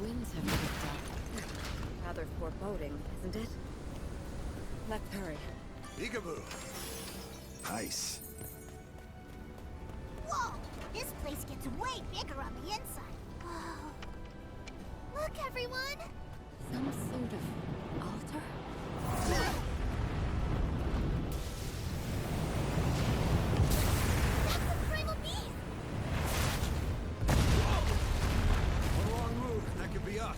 winds have picked up. Rather foreboding, isn't it? Let's hurry. Peekaboo. Nice. Whoa! This place gets way bigger on the inside. Whoa. Look, everyone! Some sort of altar? That's the primal beast! One wrong move, and that could be us.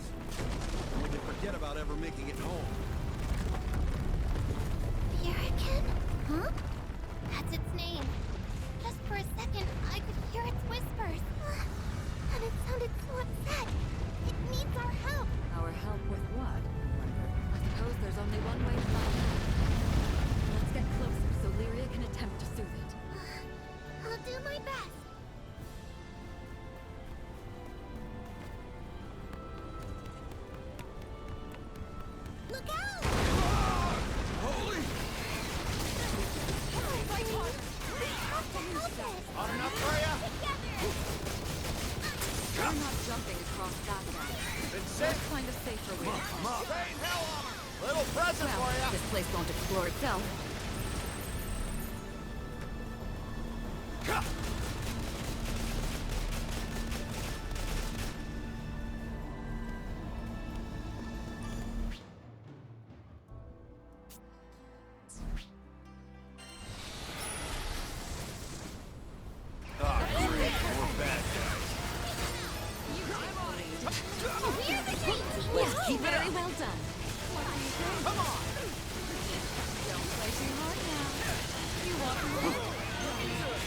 We can forget about ever making it home. Hurricane? Huh? That's its name. Just for a second, I could hear its whispers. And it sounded so upset. It needs our help. Our help with what, I wonder? I suppose there's only one way to find out. Let's get closer so Lyria can attempt to soothe it. I'll do my best. Look out! Holy! We have to help it! Hot enough for ya? Together! We're not jumping across that gap. It's Let's safe. find a safer way. Come on. Rain hell on her. Little present Well, for ya. this place won't explore itself. Great. More bad guys. We're the great team! Well, keep very well done. Come on. Don't play too hard now. You want more?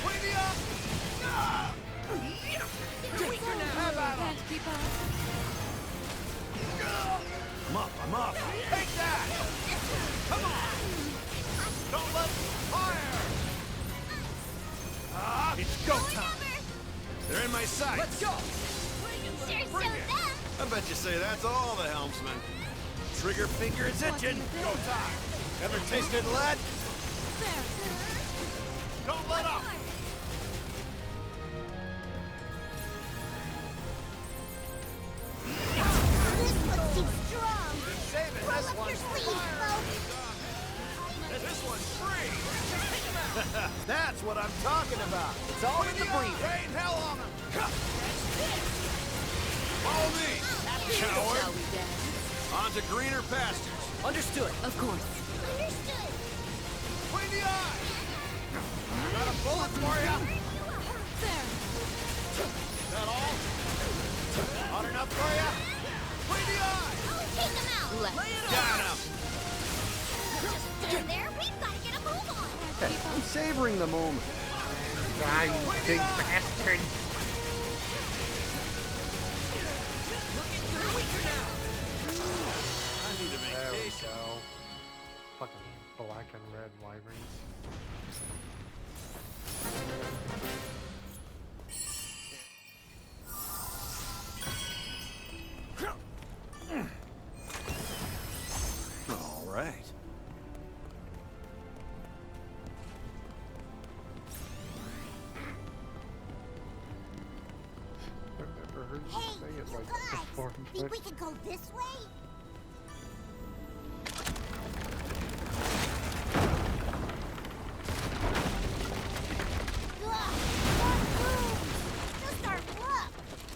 Put me up. How about Can't keep up. I'm up. I'm up. Take that. Come on. Don't let fire. It's go time. They're in my sights. Let's go. Sure show them! I bet you say that's all the helmsman. Trigger finger is itching. Go time. Ever tasted lead? Don't let up. This one seems strong! Been saving Roll this up one your for sleeves, fire. folks! This one's free. That's what I'm talking about. It's all in the breathing. Rain hell on them. Follow me, coward. Shall we dance? On to greener pastures. Understood. Of course. Understood! Between the eyes. Got a bullet for you. There. Is that all? Hot enough for you? Between the eyes. Take them out! Let's Got him. Just stand there! We've got to get a move on! I'm savoring the moment. Ah, you big bastard. I need a There we vacation. go. Fucking black and red wyverns. All right. I've never heard you Hey, say it you like guys! that before. Think we could go this way?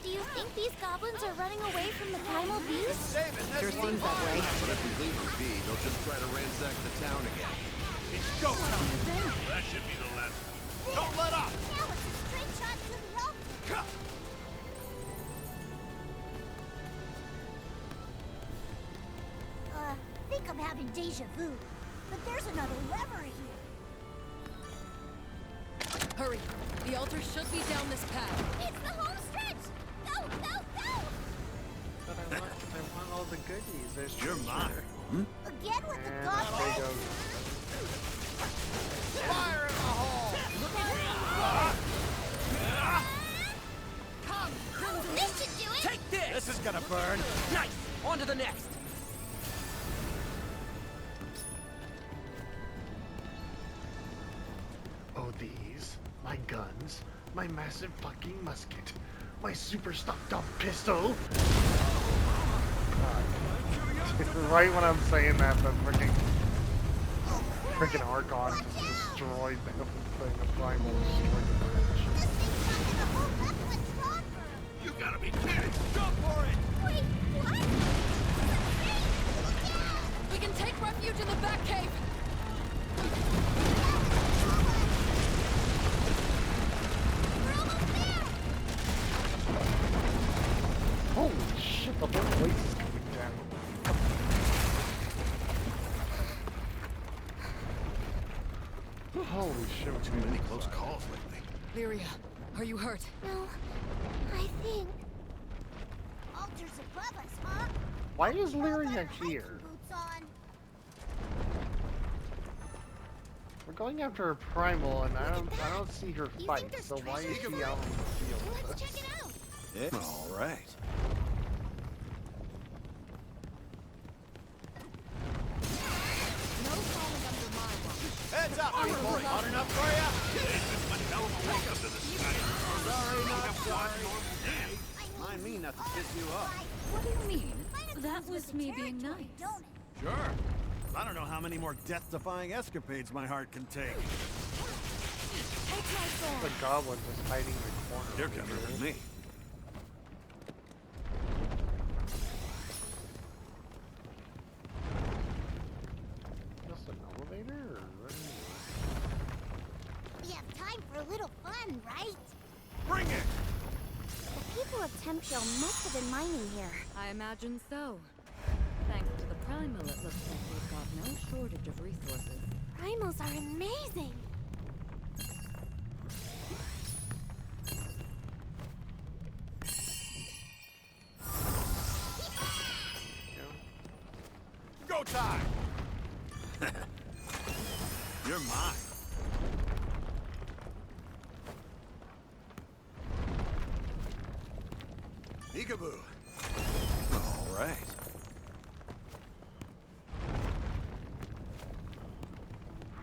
Do you think these goblins are running away from the primal beast? Saving this Sure one. seems that way. But if we leave them be, they'll just try to ransack the town again. It's go time. That should be the last. Don't let up. Now it's a straight shot to the altar. Think I'm having deja vu. But there's another lever here. Hurry. The altar should be down this path. It's the home stretch! Go, go, go! But I want all the goodies. There's You're treasure. mine. Again with the And goblins? there goes. Fire in the hole. This should do it! Take this! This is gonna burn. Nice! On to the next! Oh, these. My guns. My massive fucking musket. My super stuck-up pistol. Right when I'm saying that, the freaking Archon just destroyed the thing. The Primal destroyed the bridge. This thing's not gonna hold up much longer. You gotta be kidding! Go for it! Wait, what? Look out! We can take refuge in the back cave. We're almost there! Holy shit, the whole place is coming down. Holy shit, what's Too many close calls lately. Lyria, are you hurt? No, I think. Altars above us, huh? Why is All Lyria got hiking here? boots on. We're going after a Primal, and I don't see her You fight, think there's so why is treasure she in out on the field with Let's us? check it out. Yeah. All right. No falling under my watch. Heads up, people! Hot enough for ya? Welcome to the sky. Sorry, not sorry. I me not to piss you off. What do you mean? Kinda That comes was with me the being territory, nice. don't it? Sure. I don't know how many more death-defying escapades my heart can take. Take my sword. The goblin just hiding in the corner. You're over coming here. with me. Just an elevator, or what? We have time for a little fun, right? Bring it! The people of Tempio must have been mining here. I imagine so. Thanks to the Primal, it looks like we've got no shortage of resources. Primals are amazing. Go time! You're mine. Peekaboo. All right.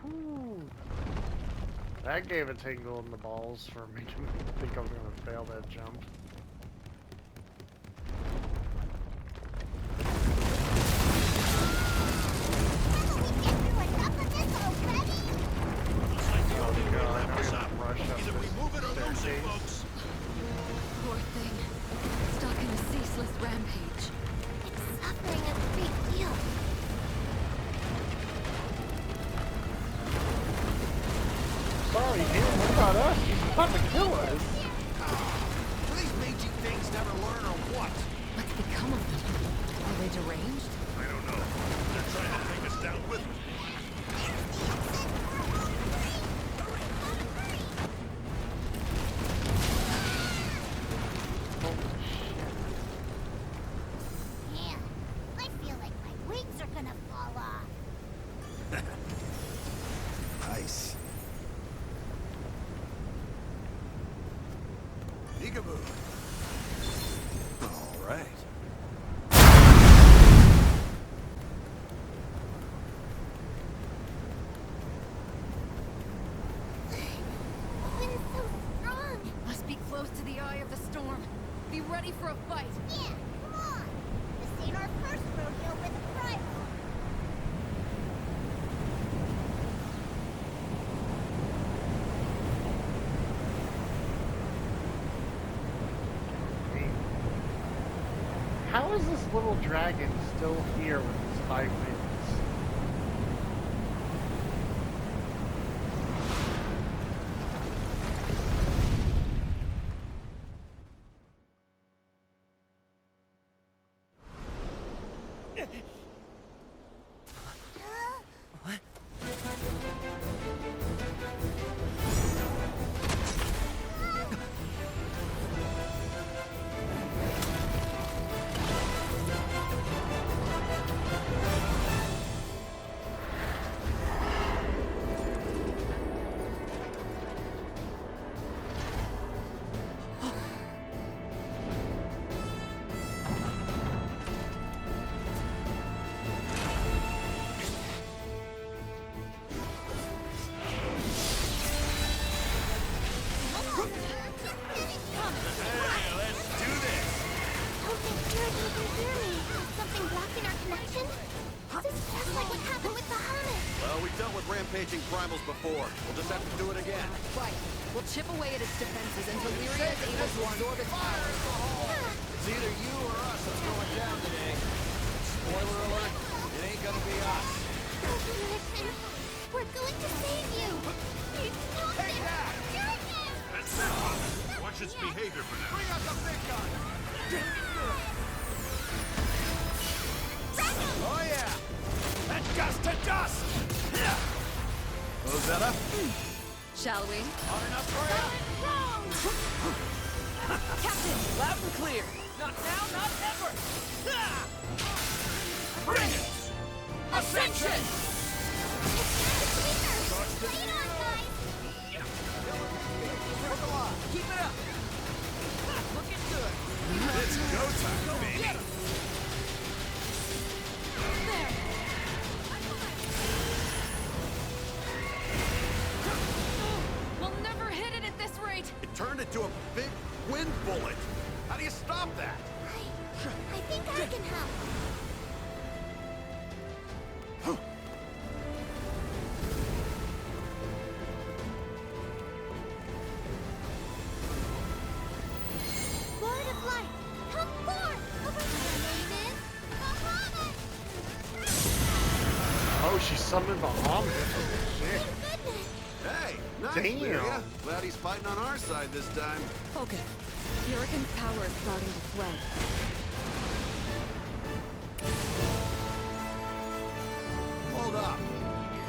Whew. That gave a tingle in the balls for me to think I was gonna fail that jump. Haven't we been through enough of this already? Oh god, I have to rush up Either we this move it or lose it, staircase. folks. Poor thing. Stuck in a ceaseless rampage. Its suffering is a big deal. Sorry, man, what about us? She's about to kill us. Do these mangy things never learn or what? What's become of them? Are they deranged? I don't know. They're trying to take us down with them. Holy shit. Man, I feel like my wings are gonna fall off. Nice. Peekaboo. All right. The wind's so strong. Must be close to the eye of the storm. Be ready for a fight. Yeah, come on. This ain't our first rodeo with a primal. Hey. How is this little dragon still here with his 5 wings? Hey, let's do this! don't think Puritan can hear me. Is something blocking our connection? This is just like what happened with the helmet. Well, we've dealt with rampaging primals before. We'll just have to do it again. Right. We'll chip away at its defenses until Lyria is able to absorb its power. It's either you or us that's going down today. Spoiler alert, it ain't gonna be us. Puritan, we're going to save you. Stop it! Puritan! That's it. Watch its behavior for now. Bring out the big gun! Oh yeah! And dust to dust! Rosetta? Shall we? Hot enough for you? Captain! Loud and clear. Not now, not ever. Bring it! Ascension! Lay it on, guys! Keep it up. Looking good. It's go time, baby! There! We'll never hit it at this rate! It turned into a big wind bullet. How do you stop that? I think I can help. Lord of Light, come forth! Over here, maiden! Bahamut! Oh, she summoned Bahamut. Shit. Thank goodness! Hey, nice, Damn. Lyria. Glad he's fighting on our side this time. Focus. Hurricane's power is starting to swell. Hold up.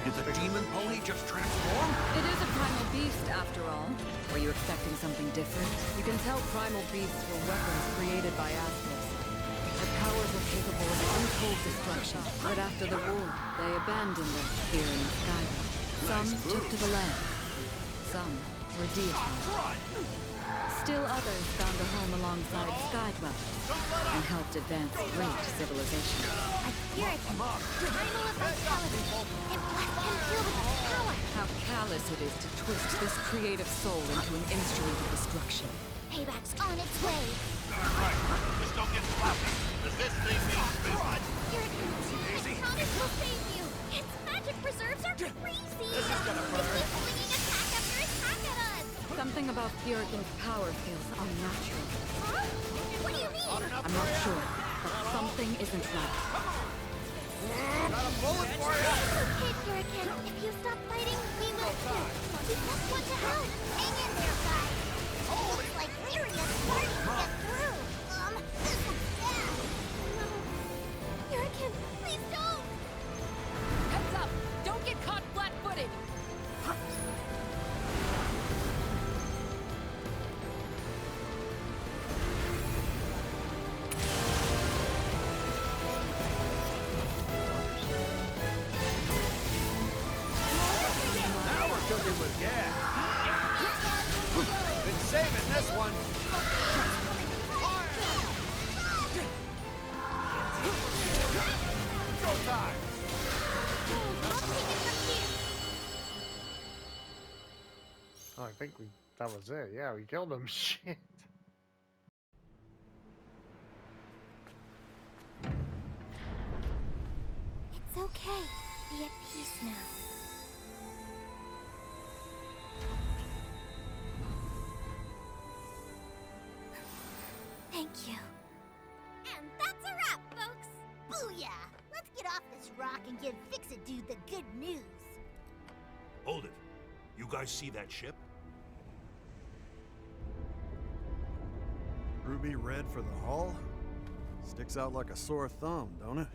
Did the demon pony just transform? It is a primal beast, after all. Were you expecting something different? You can tell primal beasts were weapons created by Asmus. Their powers were capable of untold destruction, but after the war, they abandoned them here in the sky. Some took to the land. Some were deified. Still others found a home alongside sky dwellers and helped advance great civilization. A Puritan, primal of vitality. It blessed and filled with its power. How callous it is to twist this creative soul into an instrument of destruction. Payback's on its way. Right. Just don't get sloppy. Does this thing mean business? Puritan, I promise we'll save you. Its magic reserves are crazy. This is gonna burn. It keeps flinging attack after attack at us. Something about Hurricane's power feels unnatural. Huh? What do you mean? I'm not sure, but something isn't right. Got a bullet for you! Okay, Puritan. If you stop fighting, we will too. We just want to help. Hang in there, guys. Looks like Lyria's starting to get through. This is bad. No. Puritan, please don't. Heads up! Don't get caught flat-footed! Now we're cooking with gas. Been saving this one. Go time. I'll take it from here. Oh, I think that was it. Yeah, we killed him. Shit. It's okay. Be at peace now. Thank you. And that's a wrap, folks! Booyah! Let's get off this rock and give Fix-It-Dude the good news. Hold it. You guys see that ship? Ruby red for the hull? Sticks out like a sore thumb, don't it?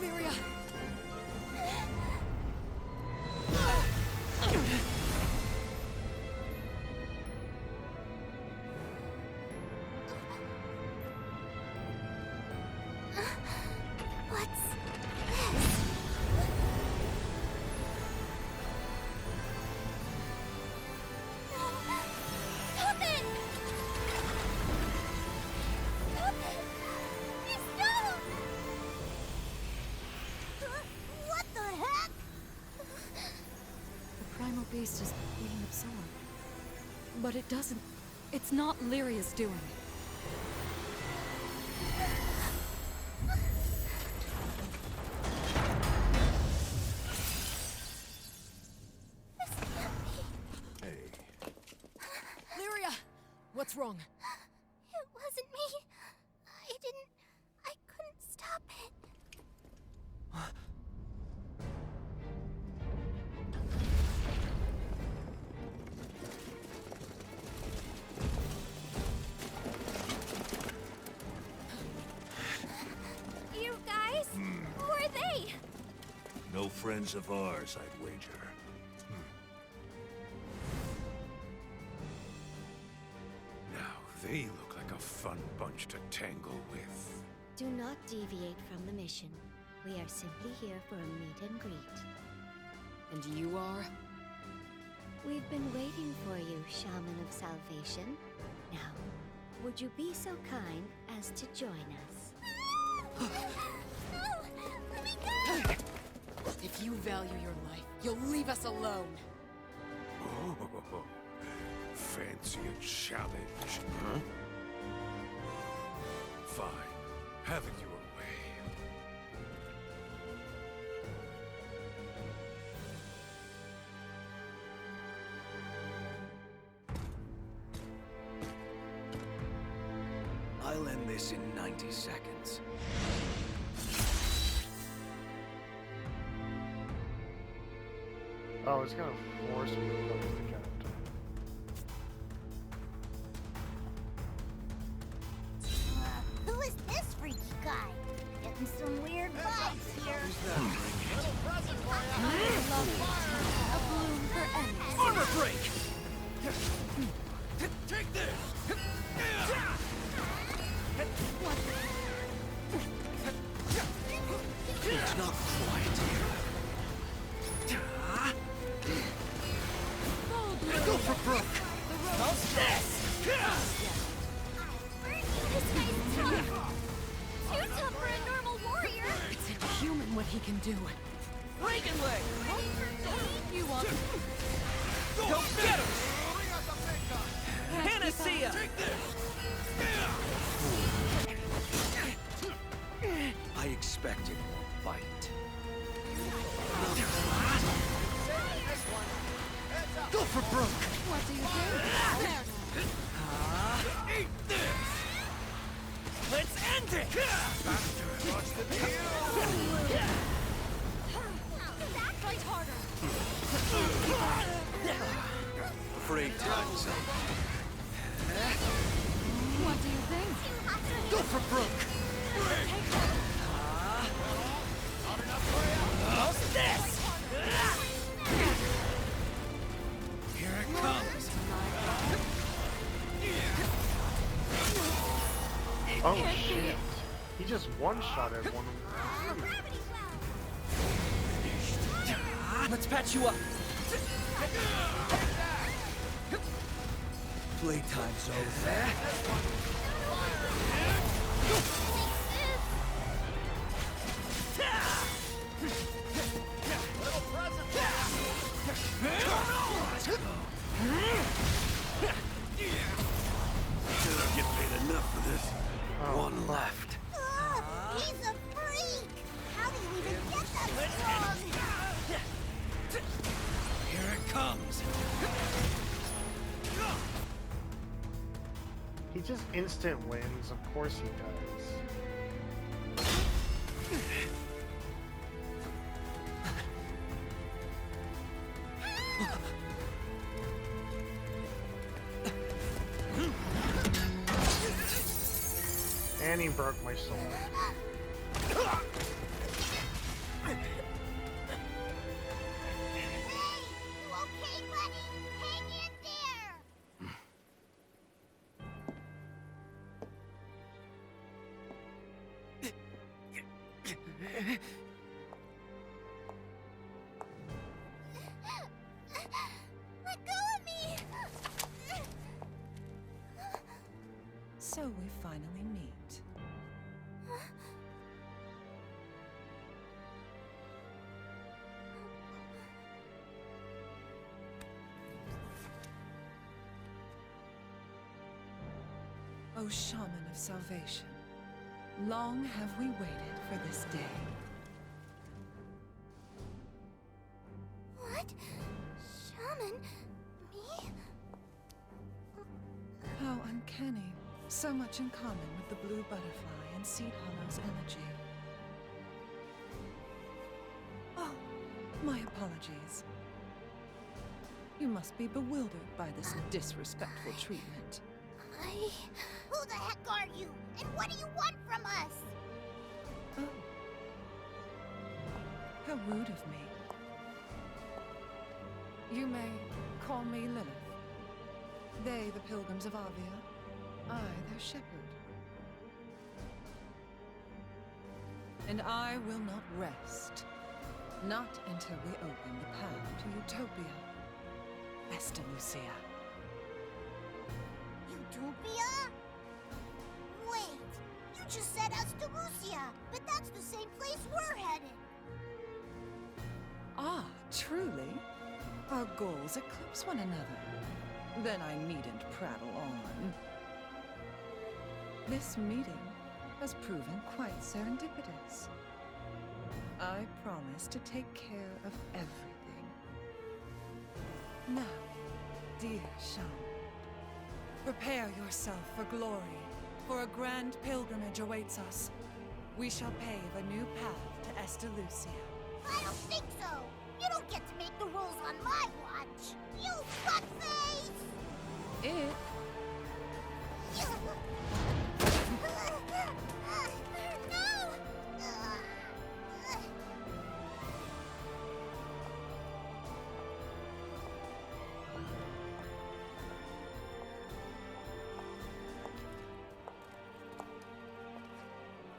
Lyria! But it doesn't... It's not Lyria's doing. Hey. Lyria! What's wrong? It wasn't me. I couldn't stop it. You guys? Who are they? No friends of ours, I'd wager. Now, they look like a fun bunch to tangle with. Do not deviate from the mission. We are simply here for a meet and greet. And you are? We've been waiting for you, Shaman of Salvation. Now, would you be so kind as to join us? No! Let me go! If you value your life, you'll leave us alone. Oh, fancy a challenge, huh? Fine. Have it your way. I'll end this in 90 seconds. Oh, it's gonna force me to close the captain. Who is this freaky guy? Getting some weird vibes here. A bloom for enemies. Armor break! Take this! It's not quiet here. Go for broke! How's this? This guy's tough. Too tough for a normal warrior. It's inhuman what he can do. Breaking leg! You want... Go get him! Panacea! I expected a fight. Go for broke! What do you think? Eat this! Let's end it! Fight harder! Afraid time's up. What do you think? Go for broke! How's this? Here it comes! Oh shit! He just one-shotted one. Let's patch you up. Playtime's over. Get paid enough for this. One left. He's a freak. How do you even get that strong? Here it comes. He just instant wins. Of course he does. And he broke my sword. Hey, you okay, buddy? Hang in there. Let go of me! So we finally meet. O Shaman of Salvation, long have we waited for this day. What? Shaman? Me? How uncanny. So much in common with the blue butterfly and Seed Hollow's energy. Oh, my apologies. You must be bewildered by this disrespectful treatment. Who the heck are you? And what do you want from us? Oh. How rude of me. You may call me Lilith. They, the pilgrims of Avia. I, their shepherd. And I will not rest. Not until we open the path to Utopia. Esta Lucia. Utopia? Wait, you just said Lucia, but that's the same place we're headed. Ah, truly? Our goals eclipse one another. Then I needn't prattle on. This meeting has proven quite serendipitous. I promise to take care of everything. Now, dear Shaman, prepare yourself for glory, for a grand pilgrimage awaits us. We shall pave a new path to Esta Lucia. I don't think so. You don't get to make the rules on my watch. You fuckface! It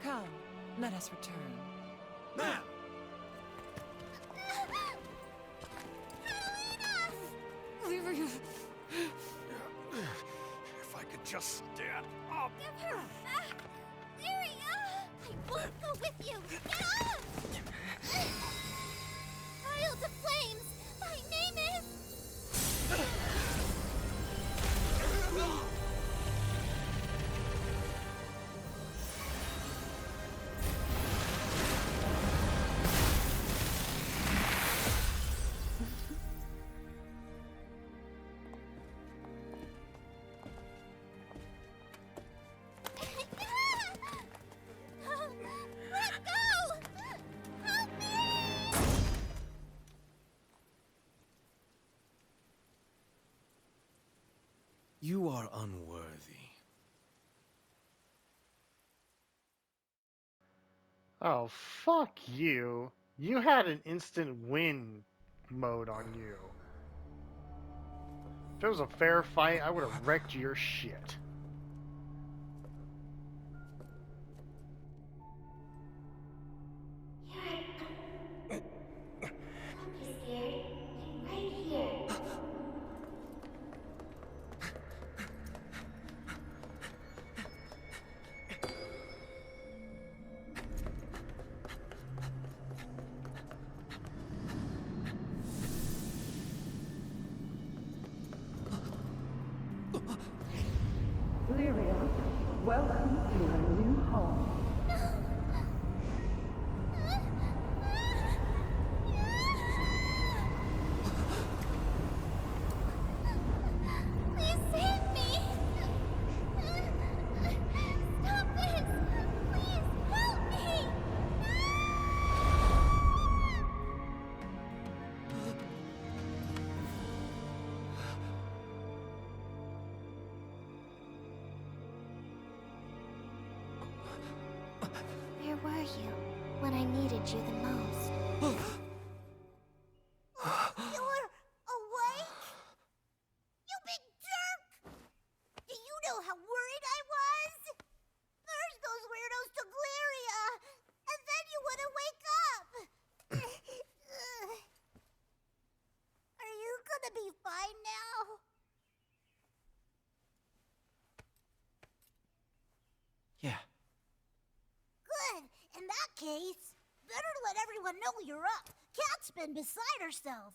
Come, let us return. Man! If I could just stand up. Lyria! I won't go with you! Get off! Child of Flames! My name is... Let go! Help me! You are unworthy. Oh, fuck you. You had an instant win mode on you. If it was a fair fight, I would have wrecked your shit. Lyria, welcome to a new home. Please save me! Stop this! Please help me! Where were you when I needed you the most? You were awake? You big jerk! Do you know how worried I was? First those weirdos took Lyria, and then you wouldn't wake up! Are you gonna be fine now? Yeah. Good. In that case, better let everyone know you're up. Cat's been beside herself.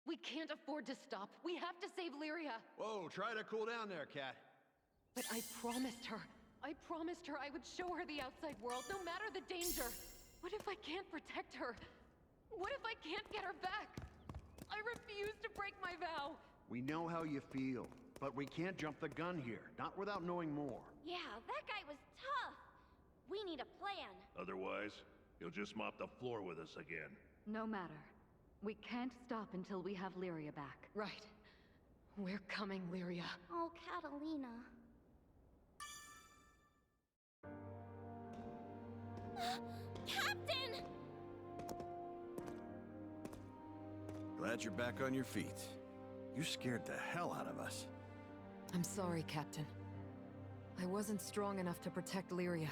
We can't afford to stop. We have to save Lyria. Whoa, try to cool down there, Cat. But I promised her. I promised her I would show her the outside world, no matter the danger. What if I can't protect her? What if I can't get her back? I refuse to break my vow. We know how you feel, but we can't jump the gun here, not without knowing more. Yeah, that guy was tough. We need a plan. Otherwise, he'll just mop the floor with us again. No matter. We can't stop until we have Lyria back. Right. We're coming, Lyria. Oh, Catalina. Captain! Glad you're back on your feet. You scared the hell out of us. I'm sorry, Captain. I wasn't strong enough to protect Lyria.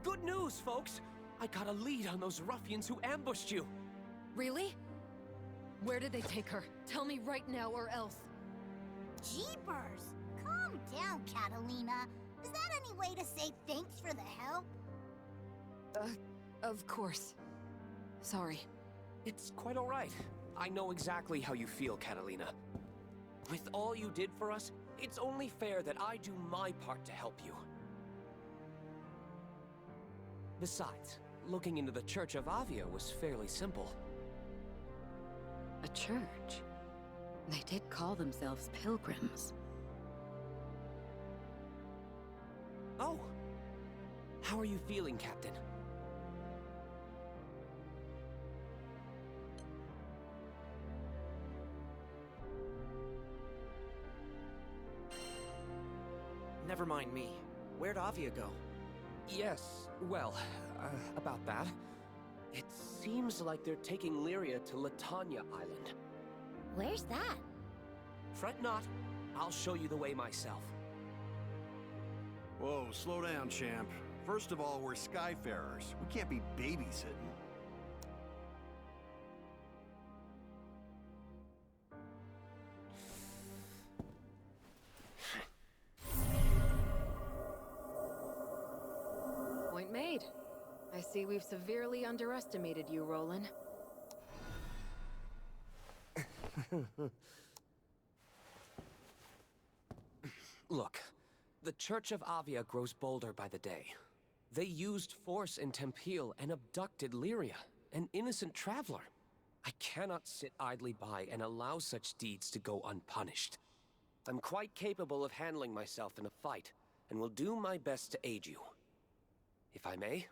Good news, folks! I got a lead on those ruffians who ambushed you. Really? Where did they take her? Tell me right now or else. Jeepers! Calm down, Catalina. Is that any way to say thanks for the help? Of course. Sorry. It's quite all right. I know exactly how you feel, Catalina. With all you did for us, it's only fair that I do my part to help you. Besides, looking into the Church of Avia was fairly simple. A church? They did call themselves pilgrims. Oh! How are you feeling, Captain? Never mind me. Where'd Avia go? Yes, well, about that. It seems like they're taking Lyria to Latanya Island. Where's that? Fret not. I'll show you the way myself. Whoa, slow down, champ. First of all, we're Skyfarers. We can't be babysitting. Point made. I see we've severely underestimated you, Roland. Look, the Church of Avia grows bolder by the day. They used force in Tempeal and abducted Lyria, an innocent traveler. I cannot sit idly by and allow such deeds to go unpunished. I'm quite capable of handling myself in a fight, and will do my best to aid you. If I may?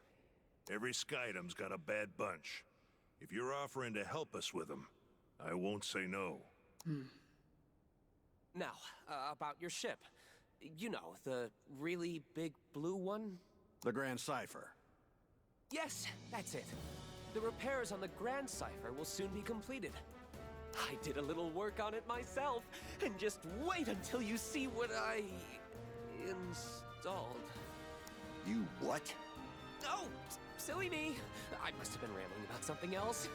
Every Skydom's got a bad bunch. If you're offering to help us with them, I won't say no. Now, about your ship. You know, the really big blue one? The Grand Cipher. Yes, that's it. The repairs on the Grand Cipher will soon be completed. I did a little work on it myself, and just wait until you see what I installed. You what? Oh, silly me. I must have been rambling about something else.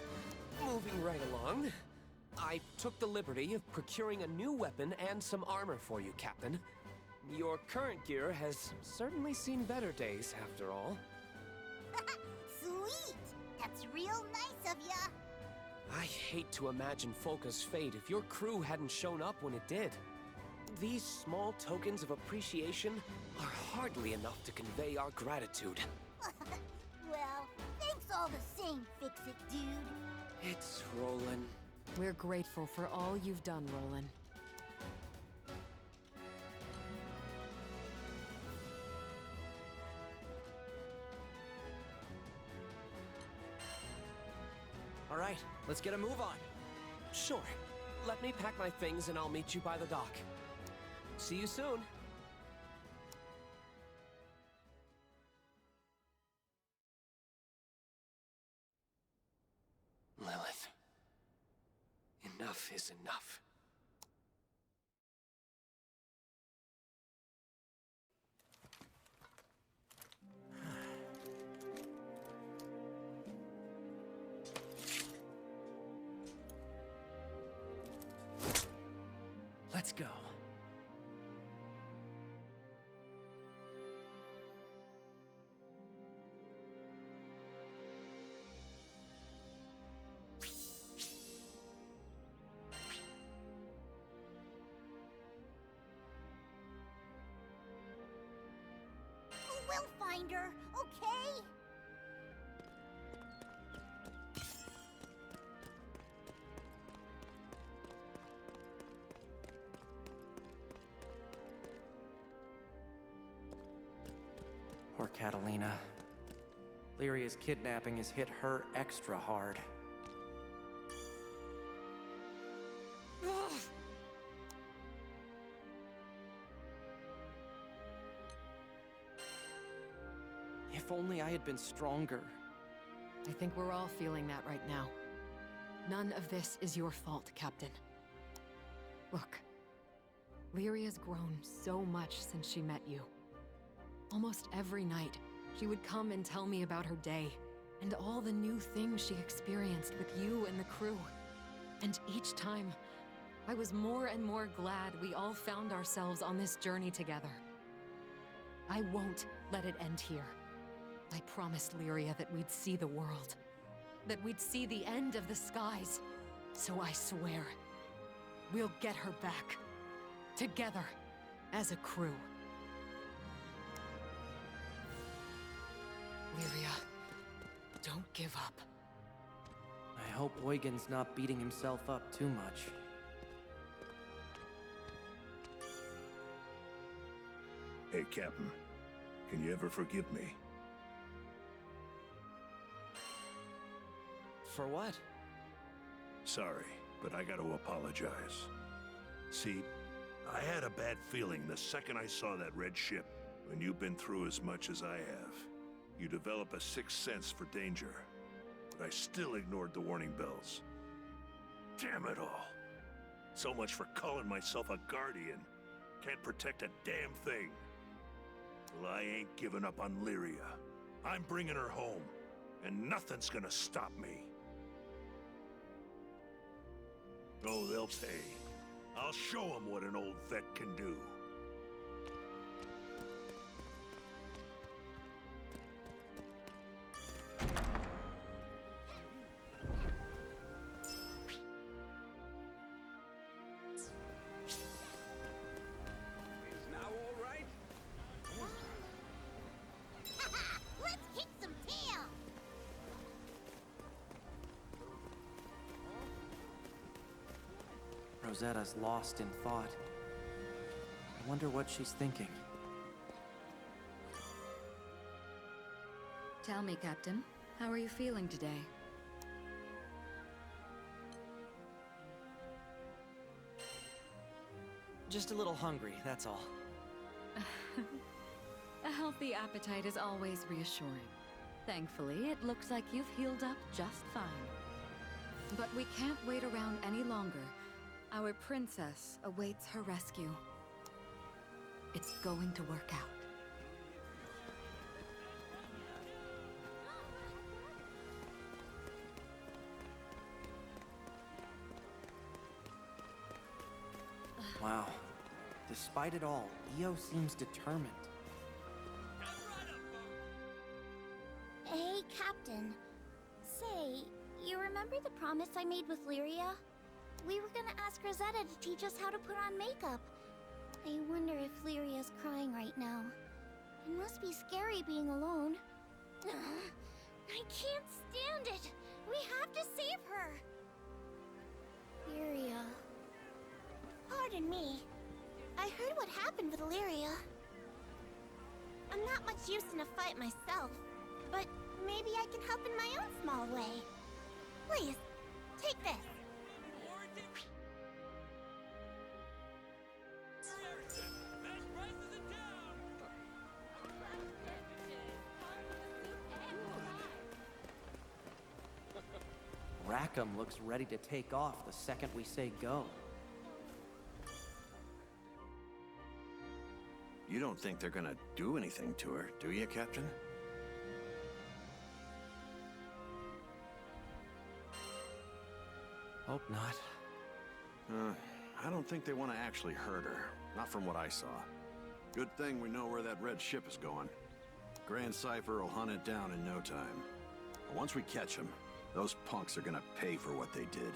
Moving right along. I took the liberty of procuring a new weapon and some armor for you, Captain. Your current gear has certainly seen better days, after all. Sweet! That's real nice of ya. I hate to imagine Folka's fate if your crew hadn't shown up when it did. These small tokens of appreciation are hardly enough to convey our gratitude. Well, thanks all the same, Fix-It Dude. It's Roland. We're grateful for all you've done, Roland. All right, let's get a move on. Sure. Let me pack my things and I'll meet you by the dock. See you soon. Lilith. Enough is enough. Let's go. We'll find her, okay? Poor Catalina. Lyria's kidnapping has hit her extra hard. If only I had been stronger. I think we're all feeling that right now. None of this is your fault, Captain. Look, Lyria's grown so much since she met you. Almost every night, she would come and tell me about her day, and all the new things she experienced with you and the crew. And each time, I was more and more glad we all found ourselves on this journey together. I won't let it end here. I promised Lyria that we'd see the world. That we'd see the end of the skies. So I swear, we'll get her back. Together, as a crew. Lyria, don't give up. I hope Eugen's not beating himself up too much. Hey, Captain. Can you ever forgive me? For what? Sorry, but I gotta apologize. See, I had a bad feeling the second I saw that red ship. When you've been through as much as I have, you develop a sixth sense for danger. But I still ignored the warning bells. Damn it all. So much for calling myself a guardian. Can't protect a damn thing. Well, I ain't giving up on Lyria. I'm bringing her home, and nothing's gonna stop me. Oh, they'll pay. I'll show them what an old vet can do. Let's kick some tail! Rosetta's lost in thought. I wonder what she's thinking. Tell me, Captain, how are you feeling today? Just a little hungry, that's all. A healthy appetite is always reassuring. Thankfully, it looks like you've healed up just fine. But we can't wait around any longer. Our princess awaits her rescue. It's going to work out. Wow. Despite it all, Io seems determined. Hey, Captain. Say, you remember the promise I made with Lyria? We were gonna ask Rosetta to teach us how to put on makeup. I wonder if Lyria's crying right now. It must be scary being alone. I can't stand it! We have to save her! Lyria... Pardon me. I heard what happened with Lyria. I'm not much use in a fight myself, but maybe I can help in my own small way. Please, take this. Rackham looks ready to take off the second we say go. You don't think they're gonna do anything to her, do you, Captain? Hope not. I don't think they want to actually hurt her. Not from what I saw. Good thing we know where that red ship is going. Grand Cypher will hunt it down in no time. But once we catch them, those punks are gonna pay for what they did.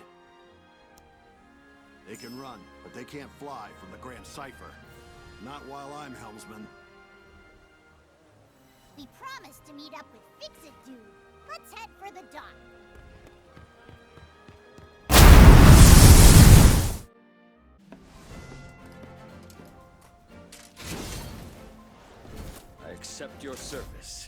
They can run, but they can't fly from the Grand Cypher. Not while I'm helmsman. We promised to meet up with Fix-It Dude. Let's head for the dock. I accept your service.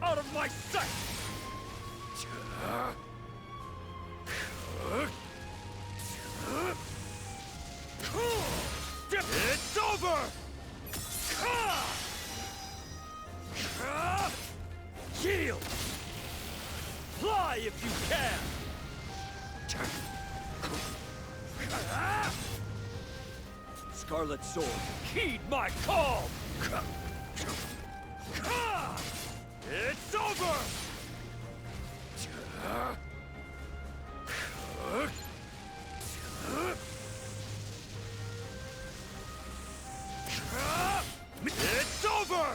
Out of my sight! It's over! Yield! Fly if you can! Scarlet Sword, heed my call! It's over! It's over!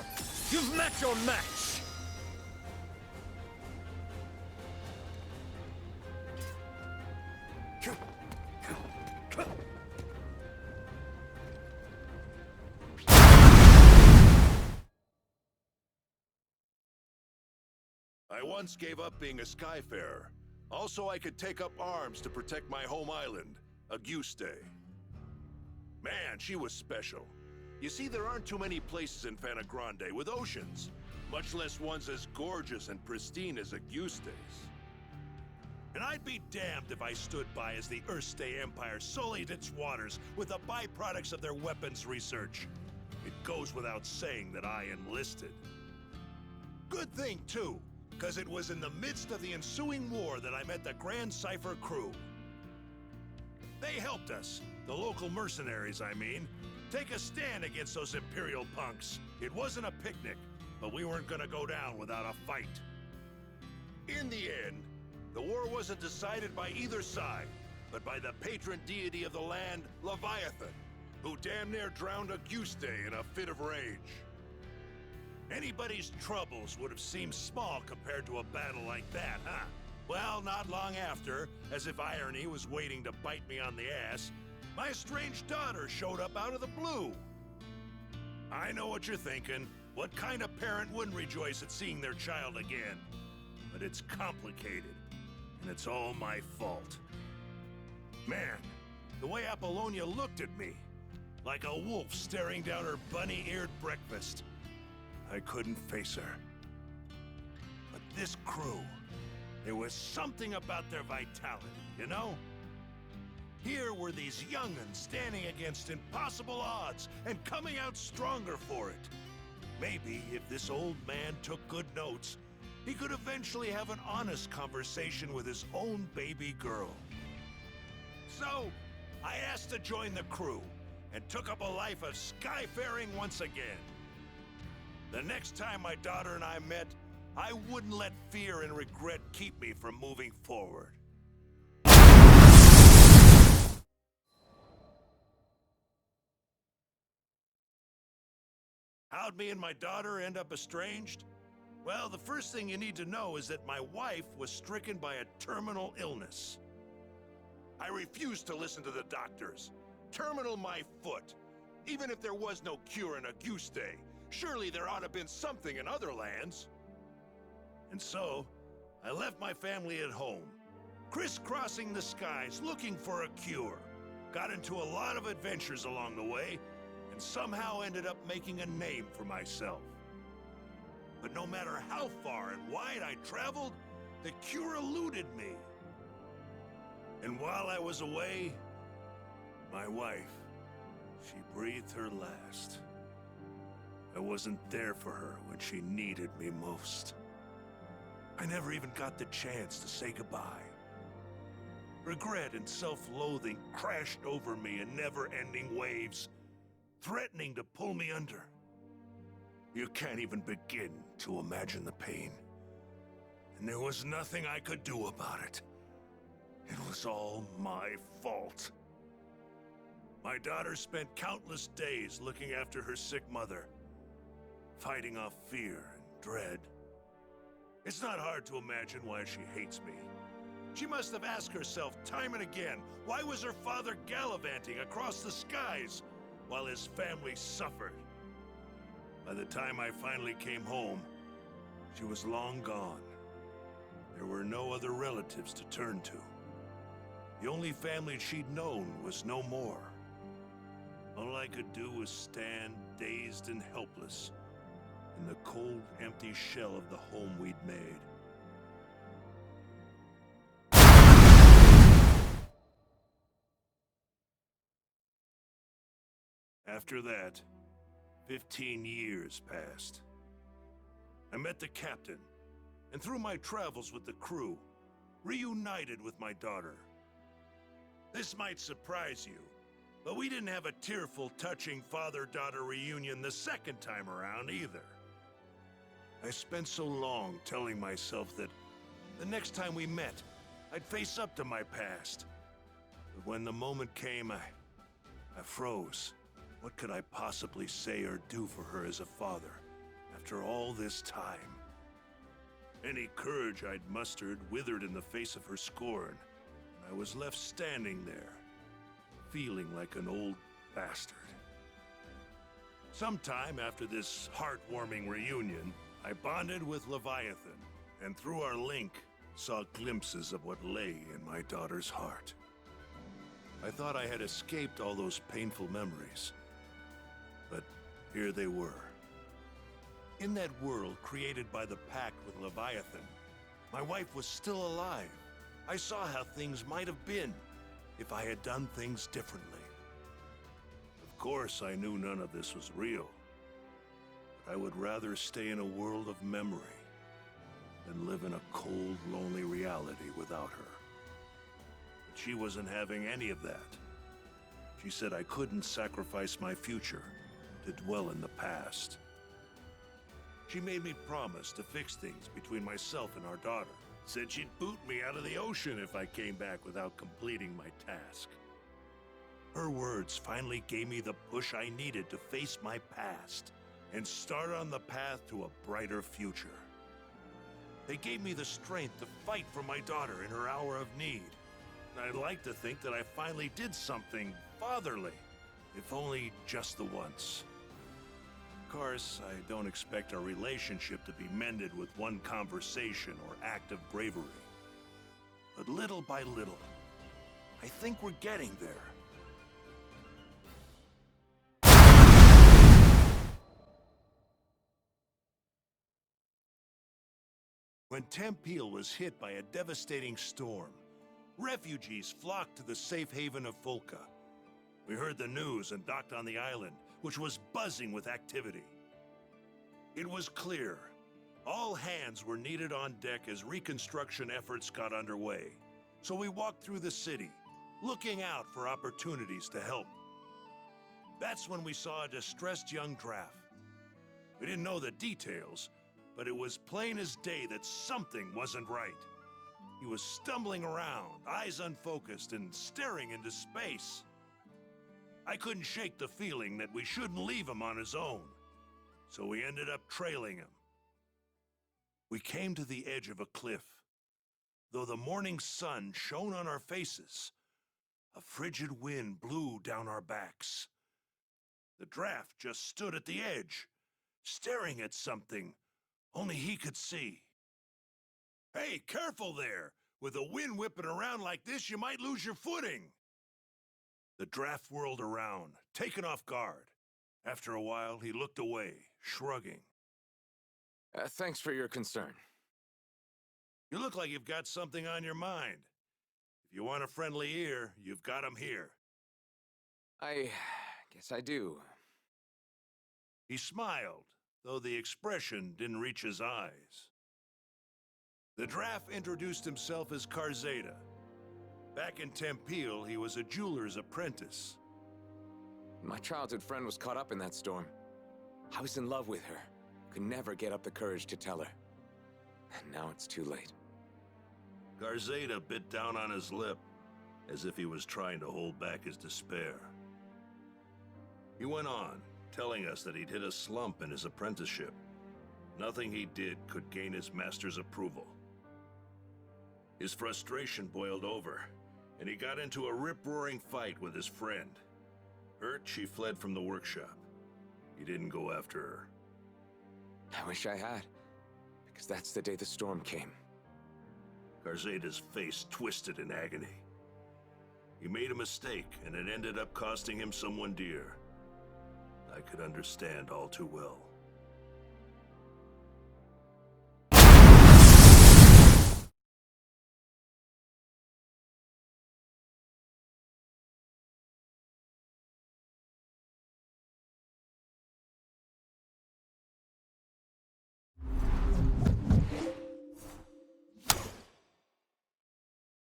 You've met your match! I once gave up being a Skyfarer. Also, I could take up arms to protect my home island, Auguste. Man, she was special. You see, there aren't too many places in Grande with oceans, much less ones as gorgeous and pristine as Auguste's. And I'd be damned if I stood by as the Erste Empire sullied its waters with the byproducts of their weapons research. It goes without saying that I enlisted. Good thing, too, because it was in the midst of the ensuing war that I met the Grand Cipher crew. They helped us, the local mercenaries, I mean, take a stand against those Imperial punks. It wasn't a picnic, but we weren't gonna go down without a fight. In the end, the war wasn't decided by either side, but by the patron deity of the land, Leviathan, who damn near drowned Auguste in a fit of rage. Anybody's troubles would have seemed small compared to a battle like that, huh? Well, not long after, as if irony was waiting to bite me on the ass, my estranged daughter showed up out of the blue. I know what you're thinking. What kind of parent wouldn't rejoice at seeing their child again? But it's complicated, and it's all my fault. Man, the way Apollonia looked at me, like a wolf staring down her bunny-eared breakfast. I couldn't face her. But this crew, there was something about their vitality, you know? Here were these young'uns standing against impossible odds and coming out stronger for it. Maybe if this old man took good notes, he could eventually have an honest conversation with his own baby girl. So, I asked to join the crew and took up a life of skyfaring once again. The next time my daughter and I met, I wouldn't let fear and regret keep me from moving forward. How'd me and my daughter end up estranged? Well, the first thing you need to know is that my wife was stricken by a terminal illness. I refused to listen to the doctors. Terminal my foot. Even if there was no cure in Auguste, surely there ought to have been something in other lands. And so, I left my family at home, crisscrossing the skies looking for a cure. Got into a lot of adventures along the way, and somehow ended up making a name for myself. But no matter how far and wide I traveled, the cure eluded me. And while I was away, my wife, she breathed her last. I wasn't there for her when she needed me most. I never even got the chance to say goodbye. Regret and self-loathing crashed over me in never-ending waves, threatening to pull me under. You can't even begin to imagine the pain. and there was nothing I could do about it. It was all my fault. My daughter spent countless days looking after her sick mother, fighting off fear and dread. It's not hard to imagine why she hates me. She must have asked herself time and again, why was her father gallivanting across the skies while his family suffered? By the time I finally came home, she was long gone. There were no other relatives to turn to. The only family she'd known was no more. All I could do was stand dazed and helpless in the cold, empty shell of the home we'd made. After that, 15 years passed. I met the captain, and through my travels with the crew, reunited with my daughter. This might surprise you, but we didn't have a tearful, touching father-daughter reunion the second time around either. I spent so long telling myself that the next time we met, I'd face up to my past. But when the moment came, I froze. What could I possibly say or do for her as a father after all this time? Any courage I'd mustered withered in the face of her scorn, and I was left standing there, feeling like an old bastard. Sometime after this heartwarming reunion, I bonded with Leviathan, and through our link, saw glimpses of what lay in my daughter's heart. I thought I had escaped all those painful memories, but here they were. In that world created by the pact with Leviathan, my wife was still alive. I saw how things might have been if I had done things differently. Of course, I knew none of this was real. But I would rather stay in a world of memory than live in a cold, lonely reality without her. But she wasn't having any of that. She said I couldn't sacrifice my future to dwell in the past. She made me promise to fix things between myself and our daughter. Said she'd boot me out of the ocean if I came back without completing my task. Her words finally gave me the push I needed to face my past and start on the path to a brighter future. They gave me the strength to fight for my daughter in her hour of need. And I'd like to think that I finally did something fatherly, if only just the once. Of course, I don't expect our relationship to be mended with one conversation or act of bravery. But little by little, I think we're getting there. When Tempeal was hit by a devastating storm, refugees flocked to the safe haven of Folka. We heard the news and docked on the island, which was buzzing with activity. It was clear. All hands were needed on deck as reconstruction efforts got underway. So we walked through the city, looking out for opportunities to help. That's when we saw a distressed young draft. We didn't know the details, but it was plain as day that something wasn't right. He was stumbling around, eyes unfocused, and staring into space. I couldn't shake the feeling that we shouldn't leave him on his own, so we ended up trailing him. We came to the edge of a cliff. Though the morning sun shone on our faces, a frigid wind blew down our backs. The draft just stood at the edge, staring at something only he could see. "Hey, careful there! With the wind whipping around like this, you might lose your footing!" The draft whirled around, taken off guard. After a while, he looked away, shrugging. Thanks for your concern. You look like you've got something on your mind. If you want a friendly ear, you've got him here. I guess I do. He smiled, though the expression didn't reach his eyes. The draft introduced himself as Karzeda. Back in Tempeal, he was a jeweler's apprentice. My childhood friend was caught up in that storm. I was in love with her. Could never get up the courage to tell her. And now it's too late. Garzeda bit down on his lip, as if he was trying to hold back his despair. He went on, telling us that he'd hit a slump in his apprenticeship. Nothing he did could gain his master's approval. His frustration boiled over, and he got into a rip-roaring fight with his friend. Hurt, she fled from the workshop. He didn't go after her. I wish I had, because that's the day the storm came. Garzeda's face twisted in agony. He made a mistake, and it ended up costing him someone dear. I could understand all too well.